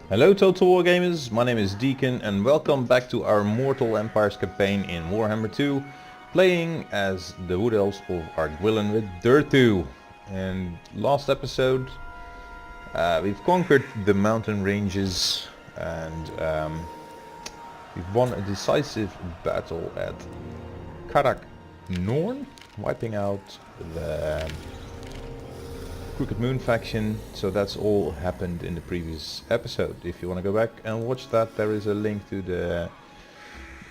Hello Total War Gamers, my name is Deacon and welcome back to our Mortal Empires campaign in Warhammer II, playing as the Wood Elves of Ardwillan with Durthu. And last episode we've conquered the mountain ranges and we've won a decisive battle at Karak Norn, wiping out the Crooked Moon faction. So that's all happened in the previous episode. If you want to go back and watch that, there is a link to the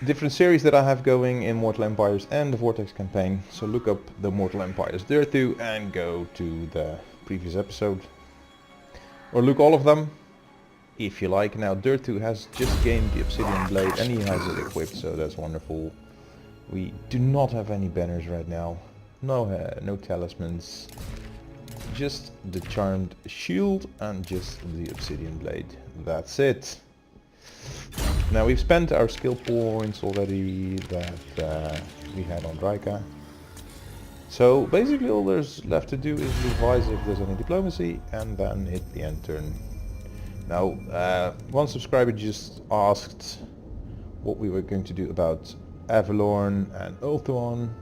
different series that I have going in Mortal Empires and the Vortex campaign. So look up the Mortal Empires Durthu and go to the previous episode. Or look all of them if you like. Now Durthu has just gained the Obsidian Blade and he has it equipped, so that's wonderful. We do not have any banners right now. No talismans. Just the charmed shield and just the obsidian blade. That's it. Now we've spent our skill points already that we had on Draika. So basically all there's left to do is revise if there's any diplomacy and then hit the end turn. Now one subscriber just asked what we were going to do about Avalorn and Ulthuan.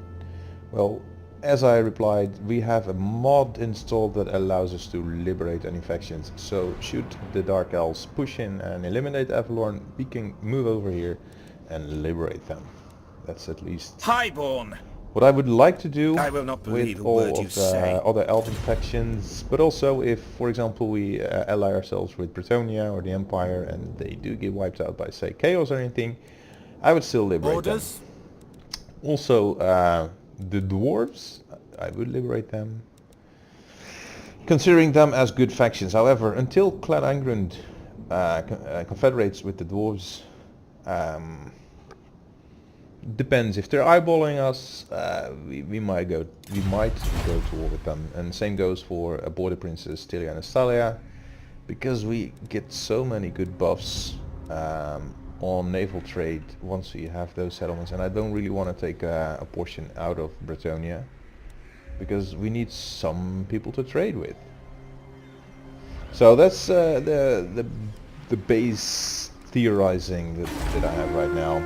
Well, as I replied, we have a mod installed that allows us to liberate any factions. So should the Dark Elves push in and eliminate Avalorn, we can move over here and liberate them. That's at least Highborn! what I would like to do I will not believe with a word all you of say. the other Elven factions. But also if, for example, we ally ourselves with Bretonnia or the Empire and they do get wiped out by, say, Chaos or anything, I would still liberate them. Also, the dwarves, I would liberate them, considering them as good factions. However, until Clan Angrund confederates with the dwarves, depends. If they're eyeballing us, we might go to war with them. And same goes for a border princess, Tilia and Estalia, because we get so many good buffs on naval trade once we have those settlements, and I don't really want to take a portion out of Bretonnia because we need some people to trade with. So that's the base theorizing that I have right now.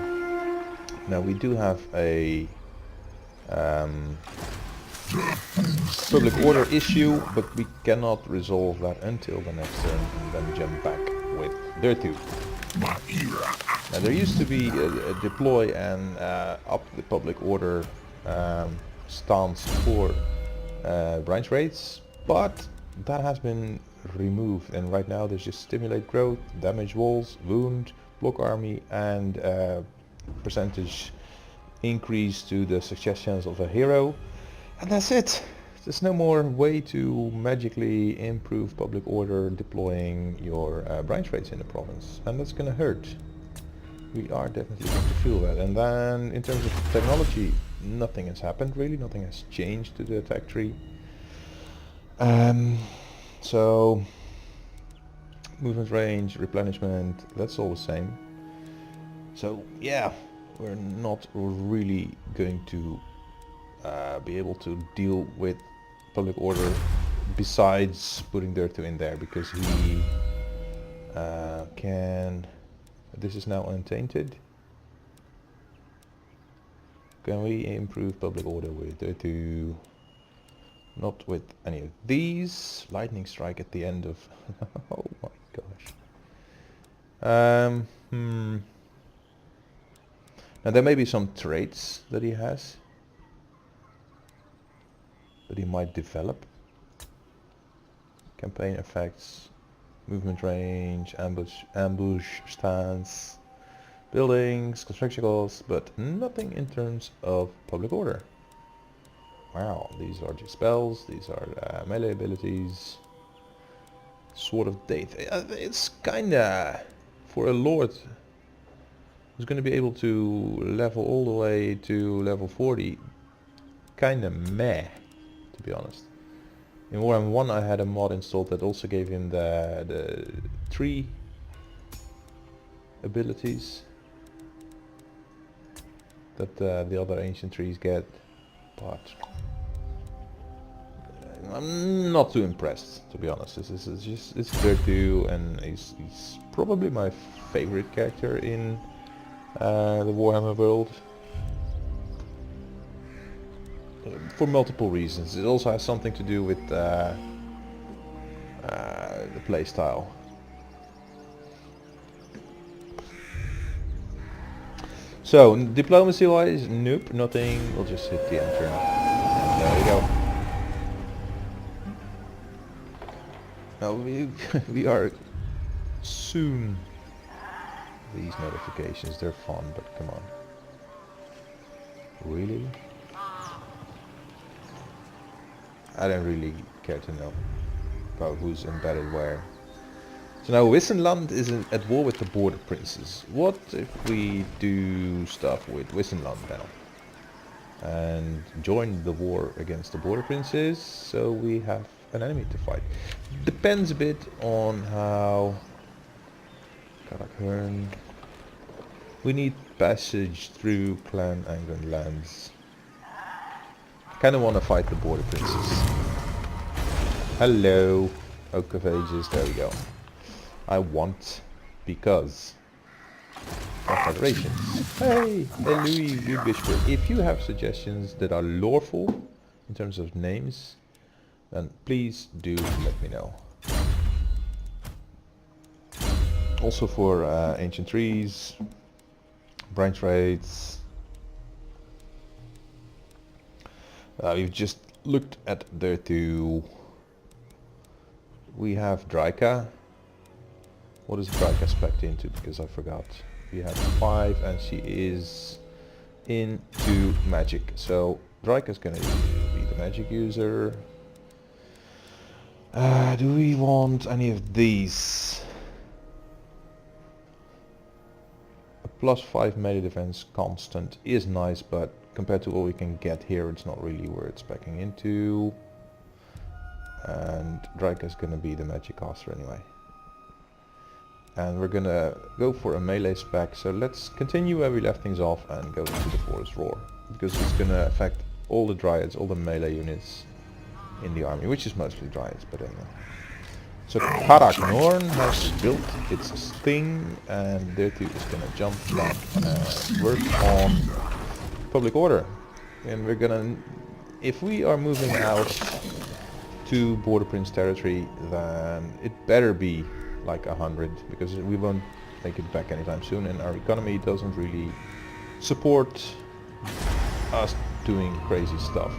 Now we do have a public order issue, but we cannot resolve that until the next turn and then jump back with Durthu. Now there used to be a deploy and up the public order stance for branch raids, but that has been removed, and right now there's just stimulate growth, damage walls, wound, block army, and percentage increase to the success chance of a hero, and that's it. There's no more way to magically improve public order deploying your branch raids in the province, and that's gonna hurt. We are definitely going to feel that. And then in terms of technology, nothing has happened really, nothing has changed to the attack tree. So movement range, replenishment, that's all the same. So yeah, we're not really going to be able to deal with public order besides putting Durthu in there, because he can... This is now untainted. Can we improve public order with Durthu? Not with any of these. Lightning strike at the end of... oh my gosh. Now there may be some traits that he has that he might develop. Campaign effects, movement range, ambush stance, buildings, construction costs, but nothing in terms of public order. Wow, these are just spells, these are melee abilities. Sword of Death. It's kinda, for a lord who's gonna be able to level all the way to level 40, kinda meh, to be honest. In Warhammer I had a mod installed that also gave him the tree abilities that the other ancient trees get, but I'm not too impressed, to be honest. This is just, it's Durthu, and he's probably my favorite character in the Warhammer world. For multiple reasons. It also has something to do with the playstyle. So, diplomacy wise, nope, nothing. We'll just hit the enter. And there we go. Now we are soon. These notifications, they're fun, but come on. Really? I don't really care to know about who's embedded where. So now Wissenland is at war with the border princes. What if we do stuff with Wissenland now? And join the war against the border princes, so we have an enemy to fight. Depends a bit on how... Karakern. We need passage through Clan Angren lands. Kinda wanna fight the border princes. Hello, Oak of Ages, there we go. I want, because Confederations. Hey, Louis Bishop. If you have suggestions that are lawful in terms of names, then please do let me know. Also for ancient trees, branch rates. We've just looked at Durthu. We have Draika. What is Draika spec'd into? Because I forgot. We have 5 and she is into magic. So Draika's gonna be the magic user. Do we want any of these? A +5 melee defense constant is nice, but compared to what we can get here, it's not really worth speccing into. And Draika's gonna be the magic caster anyway. And we're gonna go for a melee spec, so let's continue where we left things off and go into the Forest Roar. Because it's gonna affect all the dryads, all the melee units in the army, which is mostly dryads, but anyway. So Karaknorn has built its thing, and Durthu is gonna jump back and work on public order. And we're gonna, if we are moving out to Border Prince territory, then it better be like 100, because we won't make it back anytime soon, and our economy doesn't really support us doing crazy stuff.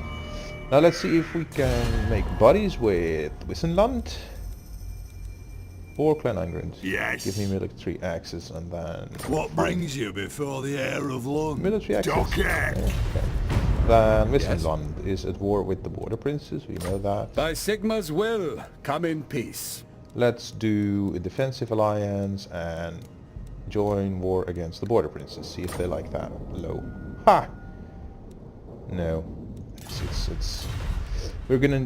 Now let's see if we can make buddies with Wissenland or Clan Angren. Yes. Give me military access, and then... What brings you before the heir of London? Military access. Okay. Then Wissenland is at war with the border princes, we know that. By Sigma's will, come in peace. Let's do a defensive alliance and join war against the border princes. See if they like that. Low. Ha! No. It's we're gonna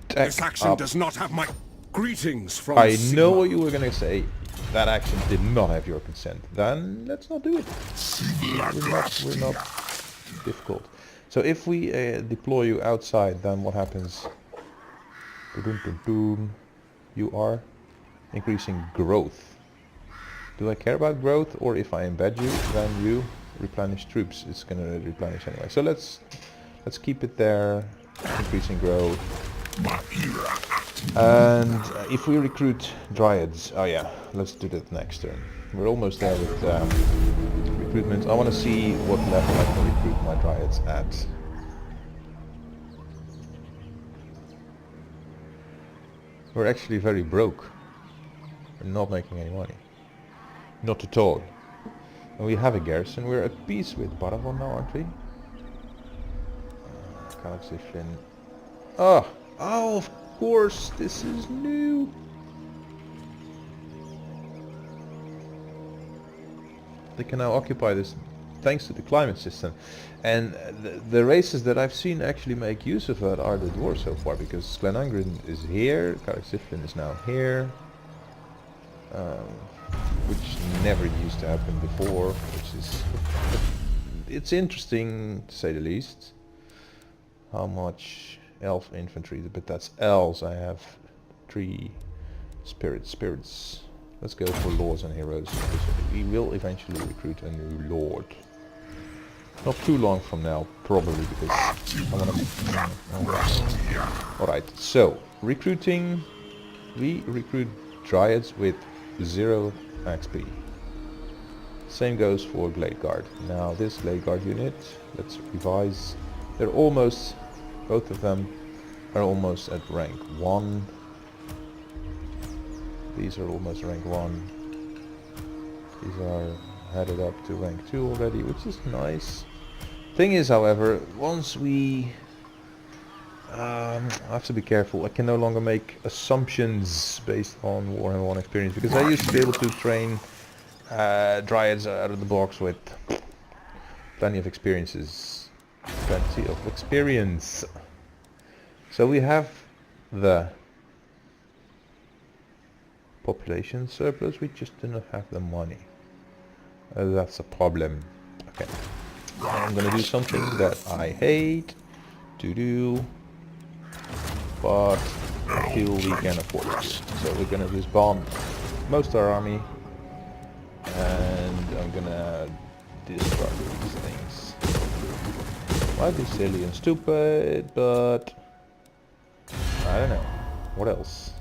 attack This action up. does not have my greetings from I Sigma. know what you were gonna say. That action did not have your consent. Then let's not do it. We're not difficult. So if we deploy you outside, then what happens? You are increasing growth. Do I care about growth, or if I embed you, then you replenish troops? It's gonna replenish anyway. So let's keep it there, increasing growth. And if we recruit dryads, oh yeah, let's do that next turn. We're almost there with recruitment. I want to see what level I can recruit my dryads at. We're actually very broke. We're not making any money. Not at all. And we have a garrison. We're at peace with Baravon now, aren't we? Galaxy Flynn. Oh, of course, this is new. They can now occupy this thanks to the climate system. And the races that I've seen actually make use of it are the dwarves so far, because Clan Angren is here, Karasiflin is now here, which never used to happen before, which is... it's interesting, to say the least, how much elf infantry, but that's elves. I have 3 spirits. Let's go for lords and heroes. We will eventually recruit a new lord. Not too long from now, probably, because I want to... Alright, so, recruiting. We recruit dryads with 0 XP. Same goes for Glade Guard. Now this Glade Guard unit, let's revise. They're almost, both of them are almost at rank 1. These are almost rank 1. These are headed up to rank 2 already, which is nice. Thing is, however, once we... I have to be careful. I can no longer make assumptions based on Warhammer 1 experience, because I used to be able to train dryads out of the box with plenty of experiences. Plenty of experience. So we have the population surplus, we just do not have the money. That's a problem. Okay. I'm gonna do something that I hate to do, but I feel we can afford it. So we're gonna disband most of our army, and I'm gonna destroy these things. Might be silly and stupid, but I don't know. What else?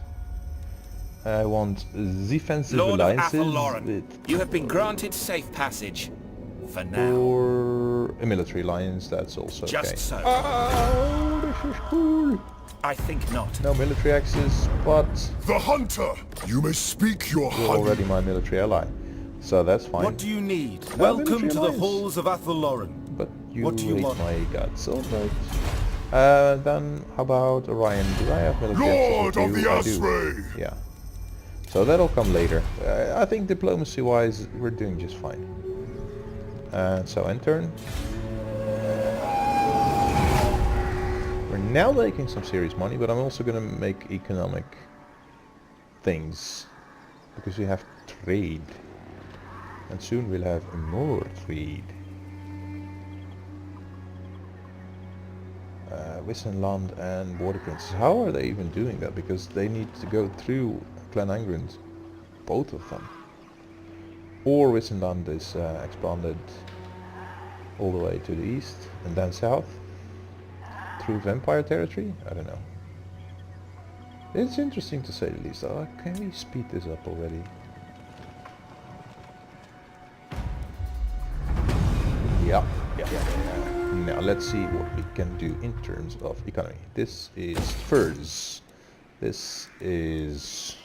I want defensive Lord alliances of Athelloren, with... you have been granted safe passage. For now. Or a military alliance, that's also Just okay. so. Oh, this is cool. I think not. No military access, but The hunter! You may speak your you're honey. already my military ally. So that's fine. What do you need? Well, Welcome military to the alliance. halls of Athelloren. But you What do you hate want? my guts, alright. Then how about Orion? Do I have military Lord access of with the you? I do. Asray! Yeah. So that'll come later. I think diplomacy wise we're doing just fine. So end turn. We're now making some serious money, but I'm also gonna make economic things, because we have trade, and soon we'll have more trade. Wissenland and Border Princes. How are they even doing that? Because they need to go through Clan Angrund, both of them. Or Wissenland is expanded all the way to the east and then south through vampire territory. I don't know. It's interesting to say the least. Can we speed this up already? Yeah. Now let's see what we can do in terms of economy. This is furs. This is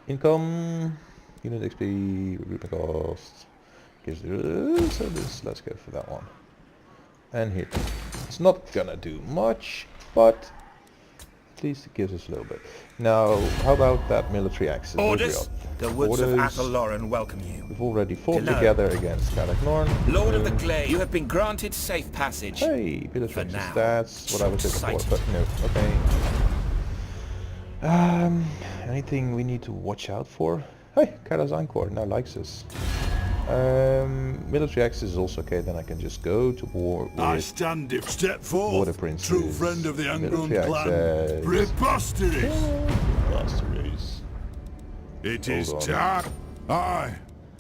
income, unit XP, recruitment cost. So this, let's go for that one. And here, it's not gonna do much, but at least it gives us a little bit. Now, how about that military access? Orders. The woods of Orders. Athelloren welcome you. We've already fought Hello. together against Kalaknorn. Lord of the Glade, you have been granted safe passage. Hey, military For access. now. That's what I was looking for, Exciting. but no. Okay. Anything we need to watch out for? Hey, Karazankor now likes us. Military access is also okay, then I can just go to war I with stand if step Border forth, Princes, true friend of the military Angrund clan. access. Preposterous! Bastards. It is on. time. Aye.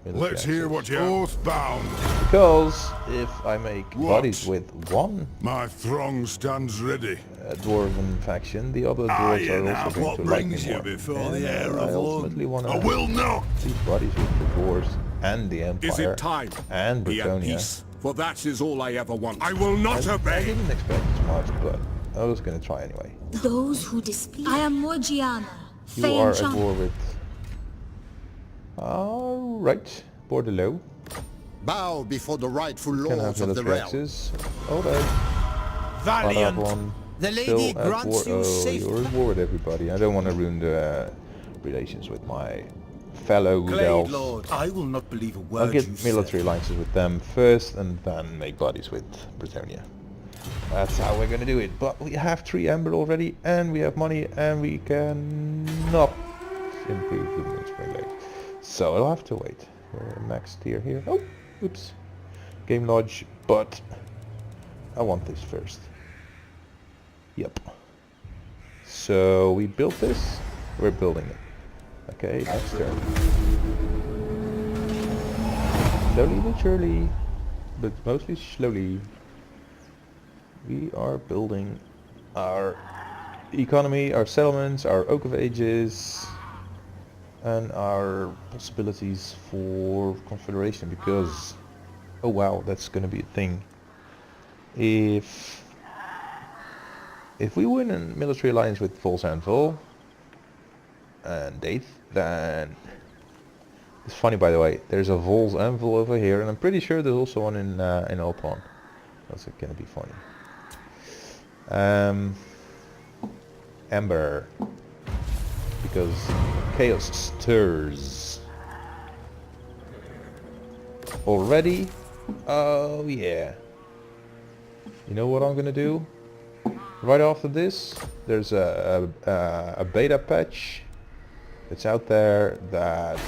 Military Let's hear access. what you're oath-bound. Because if I make What? bodies with one My throng stands ready. dwarven faction, the other Aye, dwarves are and also have going what to like me brings you more. before And, the heir I of ultimately want Lund. to I will not. see bodies with the dwarves and the Empire Is it time? and Be at Britonia. peace, for that is all I ever want. I will not I obey. didn't expect as much, but I was going to try anyway. Those who displease. I am Morgiana, You Fey are and at Chant. war with... Alright, Bordelot. Bow before the rightful Can lords have of the military realm. access. Alright. Valiant. Paragon. The Still lady at grants war. you Oh, safe. you're at war with everybody. I don't want to ruin the relations with my fellow Glade elves. Lord, I will not believe a word I'll get you military say. alliances with them first and then make buddies with Britonia. That's how we're gonna do it. But we have 3 amber already and we have money and we cannot improve the Moonspring Lake. So I'll have to wait. We're max tier here. Oh, oops. Game Lodge, but I want this first. Yep. So we built this. We're building it. Okay, next turn. Slowly but surely, but mostly slowly, we are building our economy, our settlements, our Oak of Ages, and our possibilities for confederation, because oh wow, that's gonna be a thing. If we win a military alliance with Vol's Anvil and Date, then it's funny, by the way, there's a Vol's Anvil over here, and I'm pretty sure there's also one in Ulthuan. That's gonna be funny. Ember, because chaos stirs already. Oh yeah. You know what I'm gonna do? Right after this, there's a beta patch that's out there that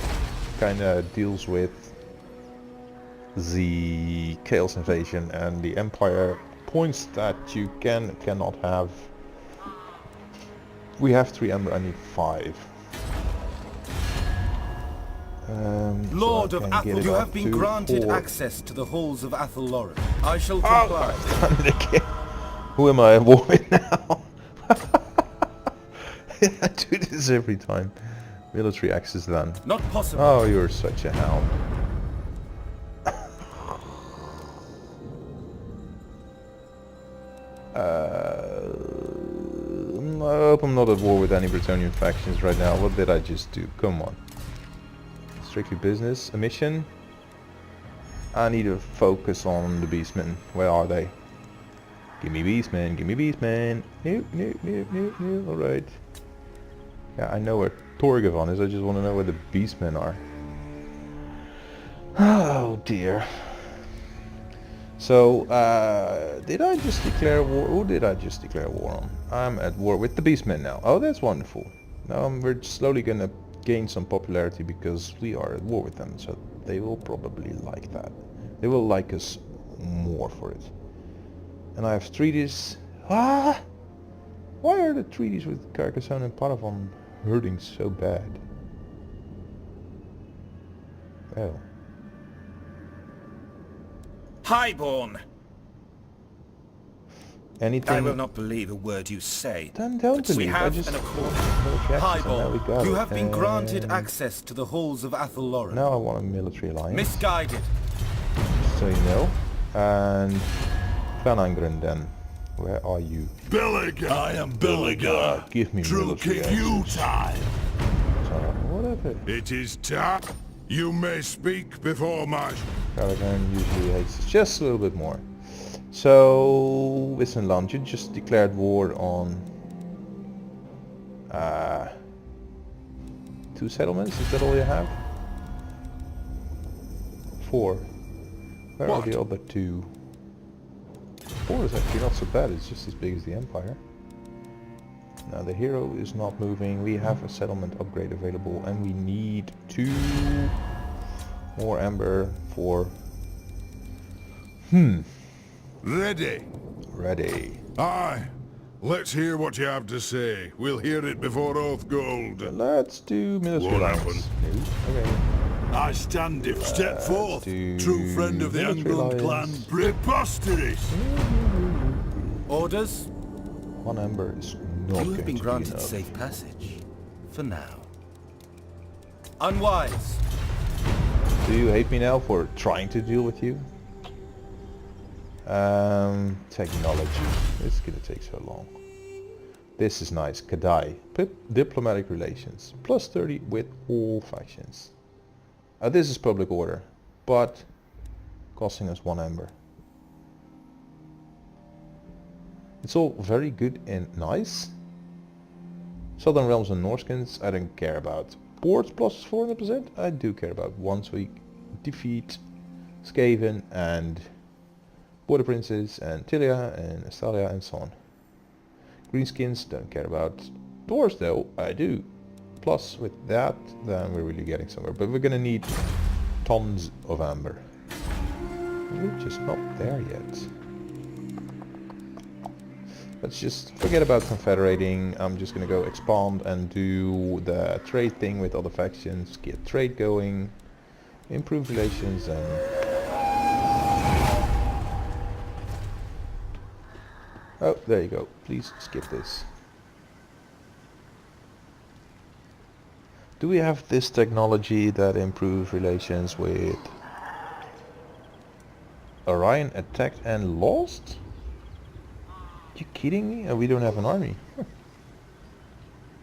kind of deals with the Chaos Invasion and the Empire points that you cannot have. We have 3 Ember, I need 5. Lord of Athel, you have been granted 4. access to the halls of Athelloren. I shall comply. Who am I at war with now? I do this every time. Military access done. Not possible. Oh, you're such a hound. I hope I'm not at war with any Bretonnian factions right now. What did I just do? Come on. Strictly business. A mission. I need to focus on the beastmen. Where are they? Give me beastmen, give me beastmen. Nope, nope, nope, nope, nope. Alright. Yeah, I know where Torgavon is. I just want to know where the beastmen are. Oh dear. So, did I just declare war? Who did I just declare war on? I'm at war with the beastmen now. Oh, that's wonderful. Now we're slowly gonna gain some popularity because we are at war with them. So they will probably like that. They will like us more for it. And I have treaties. Ah! Why are the treaties with Carcassonne and Paravon hurting so bad? Well. Highborn! Anything? I will not believe a word you say. Then don't We believe. I have just an accord. Highborn, you have been And granted access to the halls of Athelloren. now I want a military alliance. Misguided. So you know. And Clanangren then. Where are you? Belliger! I am Belliger! Give me True military King you access. time! Whatever. It is time. You may speak before my... Caravan usually hates us just a little bit more. So, Wissenland, you just declared war on 2 settlements, is that all you have? 4. Where are the other 2? 4 is actually not so bad, it's just as big as the Empire. Now the hero is not moving, we have a settlement upgrade available and we need 2 more Ember for... Ready! Ready. Aye. Let's hear what you have to say. We'll hear it before Oathgold. Let's do military What alliance. No? Okay. I stand if step forth. do True friend of the military Angrund clan. alliance. Preposterous! Orders? 1 Ember is not You going have been to be granted enough. safe passage. For now. Unwise. Do you hate me now for trying to deal with you? Technology. It's gonna take so long. This is nice. Kadai. Diplomatic relations. Plus 30 with all factions. This is public order, but costing us 1 Ember. It's all very good and nice. Southern Realms and Norskins I don't care about. Ports plus 400% I do care about. Once we defeat Skaven and Border Princes and Tilia and Estalia and so on. Greenskins don't care about. Dwarves though I do. Plus with that then we're really getting somewhere. But we're gonna need tons of Amber. We're just not there yet. Let's just forget about confederating. I'm just gonna go expand and do the trade thing with other factions, get trade going, improve relations, and oh, there you go. Please skip this. Do we have this technology that improves relations with Orion? Attacked and lost? You kidding me? We don't have an army.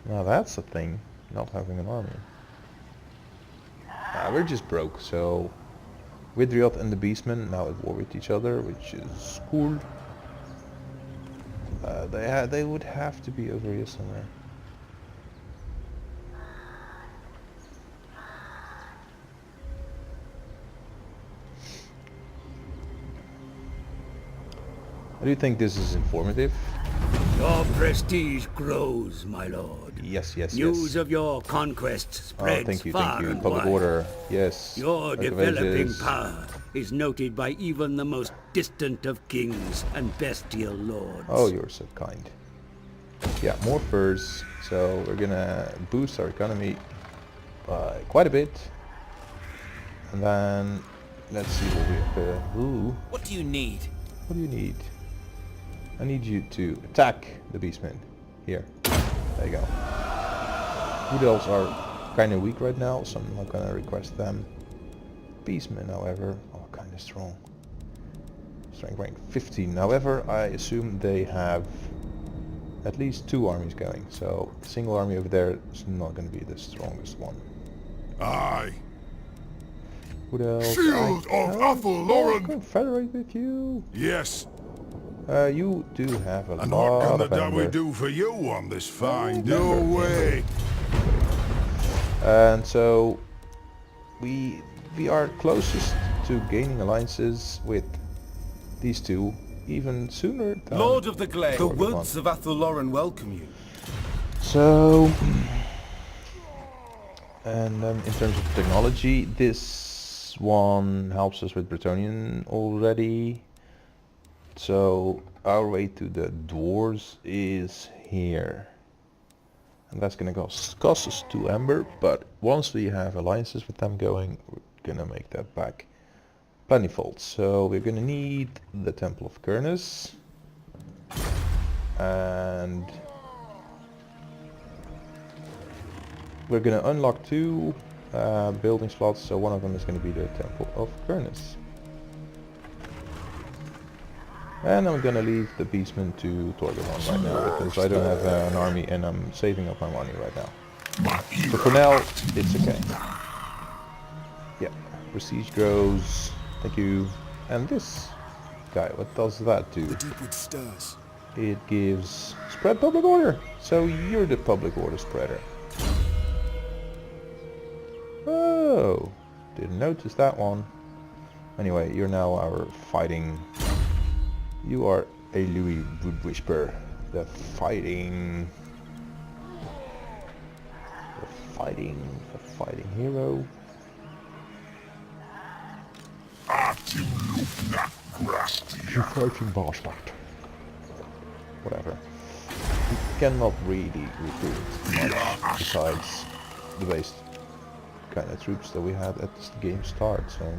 Now that's a thing, not having an army. We're just broke, so Widriot and the Beastmen now at war with each other, which is cool. They would have to be over here somewhere. I do think this is informative. Your prestige grows, my lord. Yes, yes, News yes. of your conquests spreads Thank you, far thank you. and Public wide. order, yes. Your Lack of developing ages. power is noted by even the most distant of kings and bestial lords. Oh, you're so kind. Yeah, more furs. So we're gonna boost our economy by quite a bit. And then let's see what we have. Ooh, What do you need? what do you need? I need you to attack the Beastmen. Here. There you go. Wood Elves are kind of weak right now, so I'm not gonna request them. Beastmen, however, are kind of strong. Strength rank 15. However, I assume they have at least 2 armies going, so a single army over there is not going to be the strongest one. Aye. Wood Elves. Shield of Ulthuan! Confederate with you. Yes, You do have a and lot what of can we anger. do for you on this fine day? No way. And so we are closest to gaining alliances with these two even sooner than Lord of the Glade, the Shogun. woods of Ulthuan welcome you. So, and in terms of technology, this one helps us with Bretonnian already. So our way to the dwarves is here. And that's gonna cost us 2 amber, but once we have alliances with them going, we're gonna make that back plentyfold. So we're gonna need the Temple of Kurnus. And we're gonna unlock 2 building slots, so one of them is gonna be the Temple of Kurnus. And I'm gonna leave the Beastmen to Torgavon right now, because I don't have an army and I'm saving up my money right now. So for now, it's okay. Yeah, prestige grows, thank you. And this guy, what does that do? Deepwood stirs. It gives spread public order. So you're the public order spreader. Oh, didn't notice that one. Anyway, you're now our fighting. You are a Louis Wood Whisper, the fighting hero. You fighting bastard. Whatever. We cannot really recruit much besides the base kind of troops that we had at the game start. So,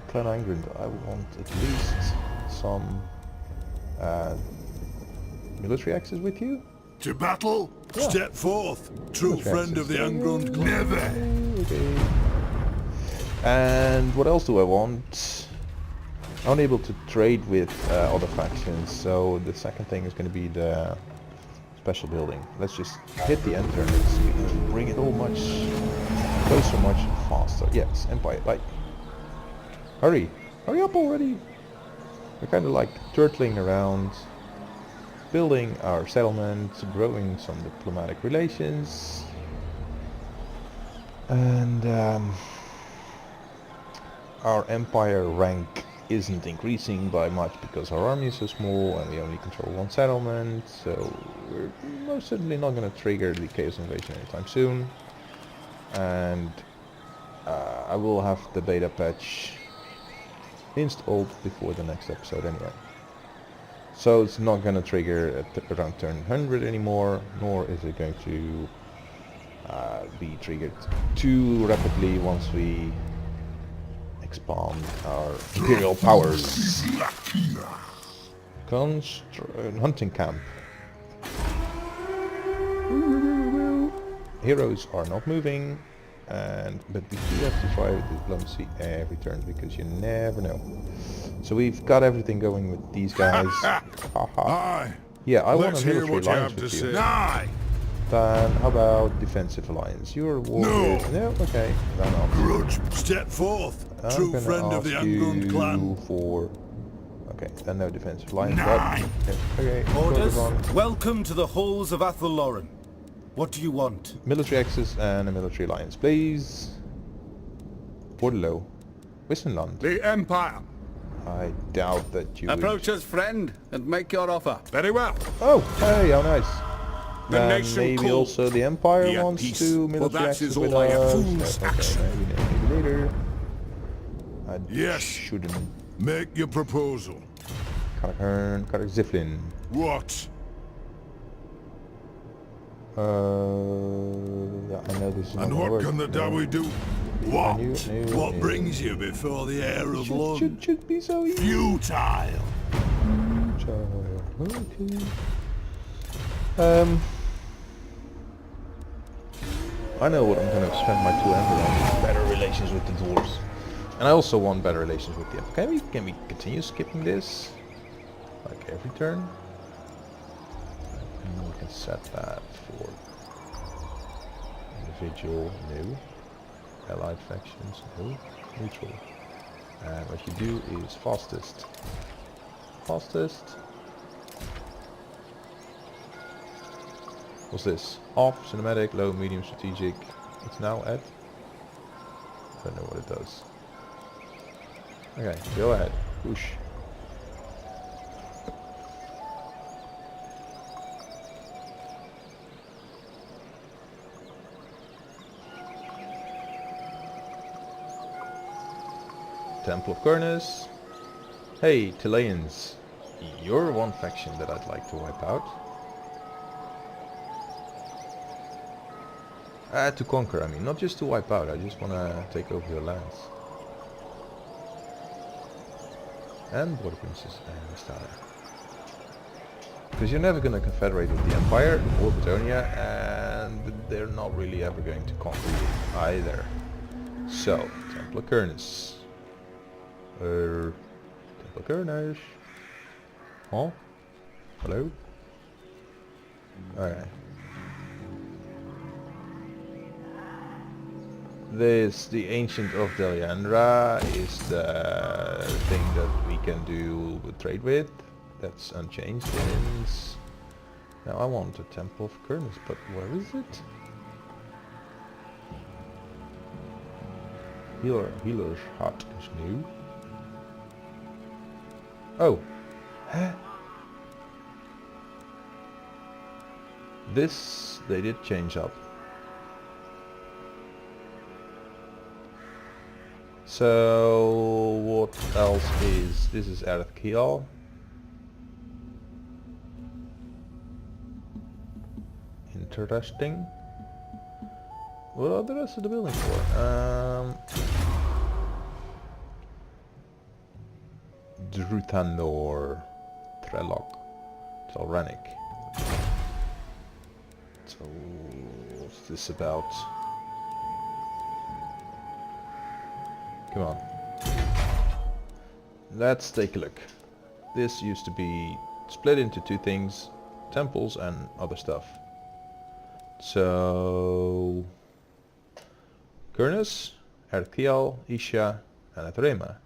Clan Angren, I want at least some military access with you. To battle, Yeah. step forth. True Military friend of the access. ungrown never. Okay. And what else do I want? I'm unable to trade with other factions, so the second thing is going to be the special building. Let's just hit the enter and let's bring it all much closer, much faster. Yes, Empire, like, hurry up already. We're kind of like turtling around, building our settlement, growing some diplomatic relations, and our empire rank isn't increasing by much because our army is so small and we only control 1 settlement, so we're most certainly not going to trigger the Chaos Invasion anytime soon. And I will have the beta patch installed before the next episode anyway. So it's not going to trigger at around turn 100 anymore, nor is it going to be triggered too rapidly once we expand our imperial powers. Hunting camp. Heroes are not moving, but we do have to try with diplomacy every turn because you never know. So we've got everything going with these guys. Haha. Aye. Yeah, I want Let's a hear military what you alliance have to with you. say. Aye. Then how about defensive alliance? You're a warrior. No, okay. Then not. Grudge, step forth. I'm True gonna friend of the ask ungrown clan. you for... Okay, then no defensive alliance. Nine. But, okay, Orders. on. Welcome to the halls of Athelloren. What do you want? Military access and a military alliance, please. Bordeaux. Wissenland. The Empire. I doubt that you Approach us, friend, and make your offer. Very well. would... Oh, hey, how nice. The Then nation maybe calls. also the Empire Be at wants peace, to for military that access is with all I have. us. Fool's Okay, action. maybe later. I Yes. shouldn't. Make your proposal. Karakern, Ziflin. What? Yeah, I know this is not And gonna what work. can the No. Dawi do? What? No, What no. brings you before the heir of Lund? Should be so easy. Futile. Okay. I know what I'm going to spend my 2 ember on. Better relations with the dwarves. And I also want better relations with them. Can we continue skipping this? Like every turn? And we can set that for individual, no. Allied factions, no. Neutral. And what you do is fastest. Fastest. What's this? Off, cinematic, low, medium, strategic. It's now at... I don't know what it does. Okay, go ahead. Push. Temple of Kurnus. Hey, Chileans. You're one faction that I'd like to wipe out. To conquer, I mean, not just to wipe out, I just want to take over your lands. And Border Princess and Vistara. Because you're never going to confederate with the Empire or Bretonia, and they're not really ever going to conquer you either. So, Temple of Kurnus. Temple of Kurnus. Huh? Hello? Alright. The Ancient of Deliandra is the thing that we can do trade with. That's unchanged. Now I want a Temple of Kurnus, but where is it? Healer's Hut is new. Oh! Huh? This they did change up. So what else is this? Is Earth Kiel. Interesting. What are the rest of the building for? Druthanor, Trelloc, Telranic. So what's this about? Come on. Let's take a look. This used to be split into 2 things, temples and other stuff. So Kurnus, Erkial, Isha and Athrema.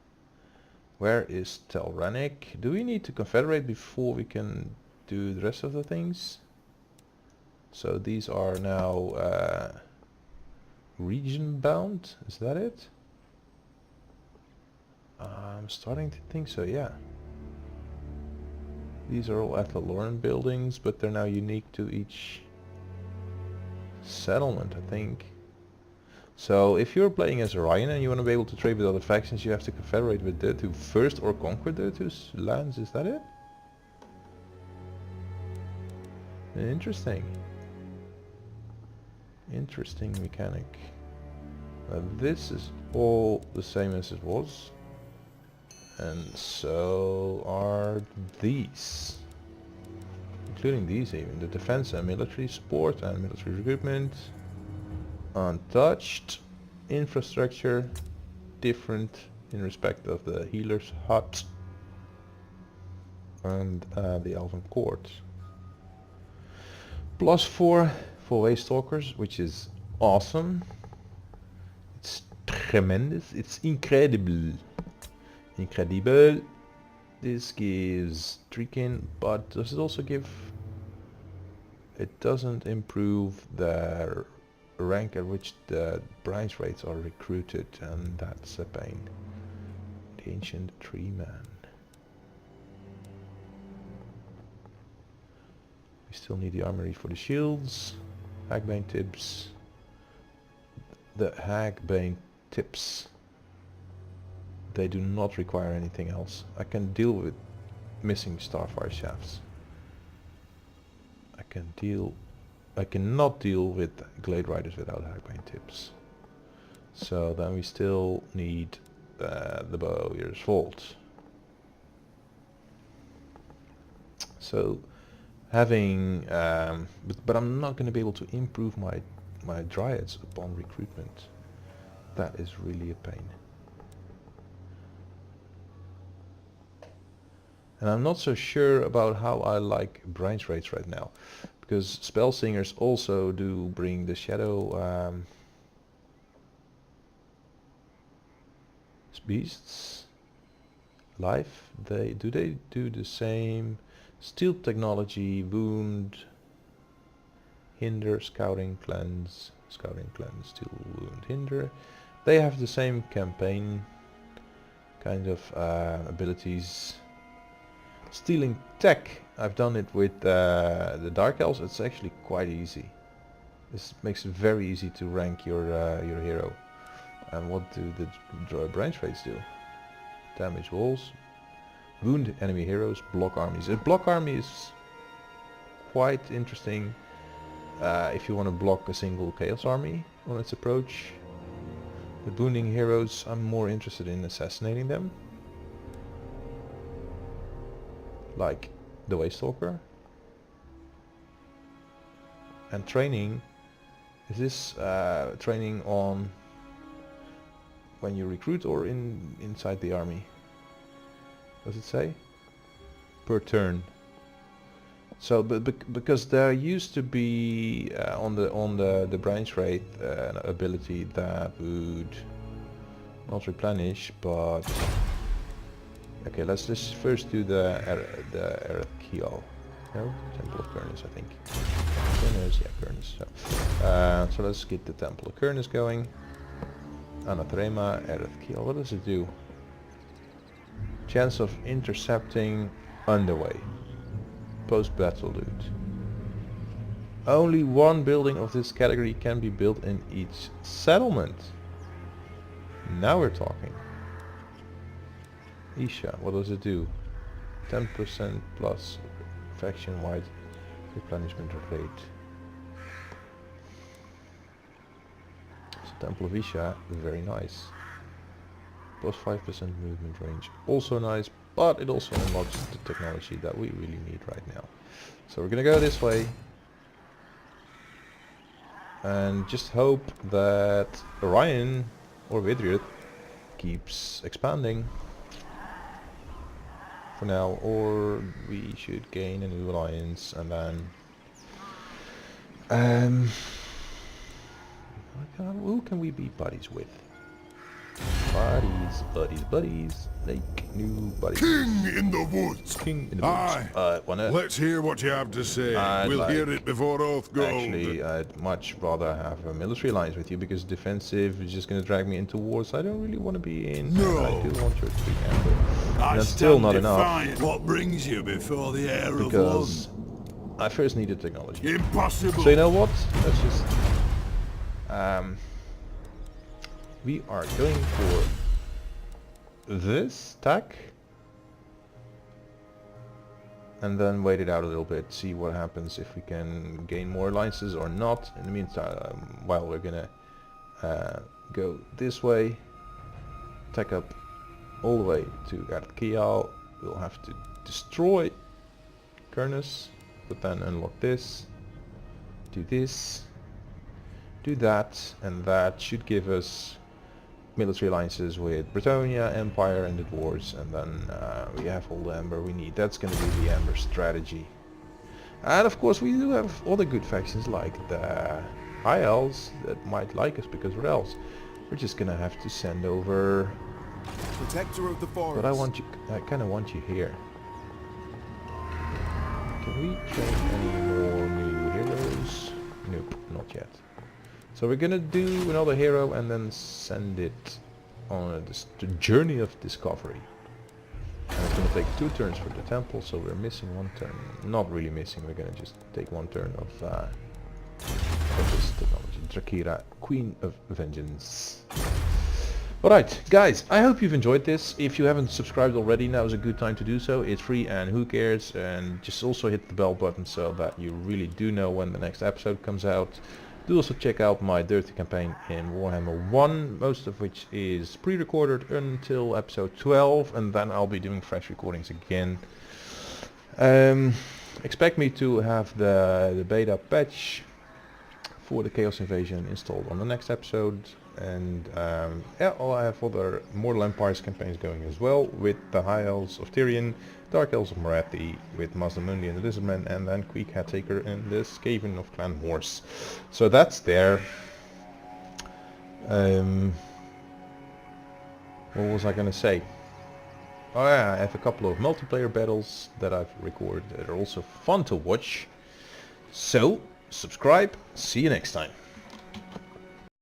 Where is Telranic? Do we need to confederate before we can do the rest of the things? So these are now region bound, is that it? I'm starting to think so, yeah. These are all Athelloren buildings, but they're now unique to each settlement, I think. So if you're playing as Orion and you want to be able to trade with other factions, you have to confederate with Durthu first or conquer Durthu's lands, is that it? Interesting. Interesting mechanic. This is all the same as it was. And so are these. Including these even. The defense and military support and military recruitment. Untouched. Infrastructure. Different in respect of the healer's hut. And the elven court. +4 for waste stalkers, which is awesome. It's tremendous. It's incredible. Incredible. This gives Trikin, but does it also give... It doesn't improve the rank at which the branch rates are recruited, and that's a pain. The Ancient Tree Man. We still need the armory for the shields. Hagbane tips. The Hagbane tips. They do not require anything else. I can deal with missing starfire shafts. I cannot deal with glade riders without Hagbane tips. So then we still need the Bowyer's Vault. So having, but I'm not going to be able to improve my dryads upon recruitment. That is really a pain. And I'm not so sure about how I like branch rates right now, because spell singers also do bring the shadow beasts life. They do the same. Stealth technology, wound, hinder, scouting, cleanse, steal, wound, hinder. They have the same campaign kind of abilities. Stealing tech, I've done it with the Dark Elves. It's actually quite easy. This makes it very easy to rank your hero. And what do the branch rates do? Damage walls, wound enemy heroes, block armies. A block army is quite interesting if you want to block a single chaos army on its approach. The wounding heroes, I'm more interested in assassinating them. Like the Waste Stalker. And training, is this training on when you recruit or inside the army? Does it say? Per turn. So, because there used to be on the branch rate an ability that would not replenish, but okay, let's just first do the Erethiel. No, Temple of Kernus, I think. Kernus, yeah, Kernus. So let's get the Temple of Kernus going. Anathrema, Erethiel. What does it do? Chance of intercepting underway. Post-battle loot. Only one building of this category can be built in each settlement. Now we're talking. Isha, what does it do? 10% plus faction-wide replenishment rate. So Temple of Isha, very nice. Plus 5% movement range, also nice, but it also unlocks the technology that we really need right now. So we're gonna go this way and just hope that Orion or Vidrioth keeps expanding for now, or we should gain a new alliance and then who can we be buddies with? Buddies, like new buddies. King in the woods. King in the Aye. woods. Let's hear what you have to say. We'll like hear it before oath goes. Actually, I'd much rather have a military alliance with you, because defensive is just going to drag me into wars I don't really want to be in. No. I do want your three-hander. That's still not enough. What brings you before the heir of Because I first need the technology. Impossible. So you know what? Let's just... we are going for this tack. and then wait it out a little bit, see what happens, if we can gain more alliances or not. In the meantime, while we're gonna go this way, attack up all the way to Gartkial. We'll have to destroy Kernus, but then unlock this, do this, do that, and that should give us military alliances with Bretonnia, Empire and the Dwarves, and then we have all the Ember we need. That's going to be the Ember strategy. And of course we do have other good factions like the High Elves that might like us because we're Elves. We're just going to have to send over... Protector of the forest. But I kind of want you here. Can we train any more new heroes? Nope, not yet. So we're gonna do another hero and then send it on the journey of discovery. And it's gonna take 2 turns for the temple, so we're missing 1 turn. Not really missing, we're gonna just take 1 turn of this technology. Drakira, Queen of Vengeance. Alright, guys, I hope you've enjoyed this. If you haven't subscribed already, now is a good time to do so. It's free and who cares? And just also hit the bell button so that you really do know when the next episode comes out. Do also check out my Durthu campaign in Warhammer I, most of which is pre-recorded until episode 12, and then I'll be doing fresh recordings again. Expect me to have the beta patch for the Chaos Invasion installed on the next episode, and yeah, I have other Mortal Empires campaigns going as well, with the High Elves of Tyrion, Dark Elves of Morathi, with Mazdamundi and the Lizardmen, and then Queek Hattaker and the Skaven of Clan Morse. So that's there. What was I gonna say? Oh yeah, I have a couple of multiplayer battles that I've recorded that are also fun to watch. So, subscribe, see you next time.